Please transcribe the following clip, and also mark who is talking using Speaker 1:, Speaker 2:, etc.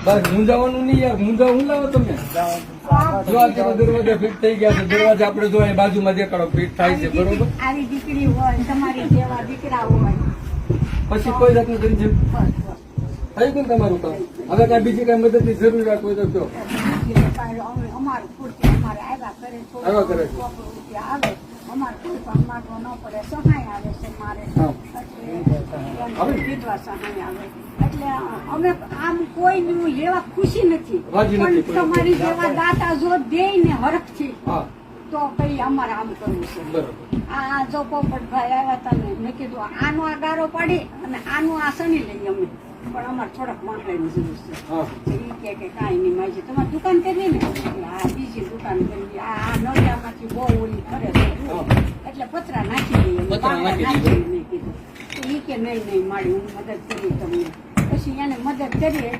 Speaker 1: બસ મૂંઝાવાનું નહીં યાર, મૂંઝા હું લાવો તમે. જો આ તેમાં દરવાજા ફિટ થઈ ગયા છે, દરવાજા આપણે જો અહીં બાજુમાં દેખાડો ફિટ થાય છે, બરોબર.
Speaker 2: આવી દીકરી હોય, તમારી જેવા દીકરા હોય,
Speaker 1: પછી કોઈ જાતનું ટેન્શન થઈ ગયું ને તમારું કામ. હવે કાંઈ બીજી કાંઈ મદદની જરૂરિયાત હોય તો કહો.
Speaker 2: અમારું પૂરતી અમારે આવ્યા કરે,
Speaker 1: આવ્યા કરે છે.
Speaker 2: આવે અમારે કોઈ પણ માંગવો ન પડે, સહાય આવે છે મારે, વિધવા સહાય આવે. એટલે અમે આમ કોઈનું લેવા ખુશી નથી, પણ તમારી જેવા દાતા જો દે ને હરખથી તો કઈ અમારે આમ કરવું છે. આ જો પોપટભાઈ આવ્યા હતા ને, મેં કીધું આનો આ ગારો પાડી અને આનું આ સની લઈએ અમે, પણ અમારે થોડાક માંગવાની જરૂર છે. કે કાંઈ નહીં માજી તમારે દુકાન કરવી ને, આ બીજી દુકાન કરવી, આ નળિયામાંથી બહુ ઓલી કરે છે એટલે પતરા નાખી દઈએ, નહીં કીધું. એ કે નહીં માડી હું મદદ કરી તમને. પછી એને મદદ કરીએ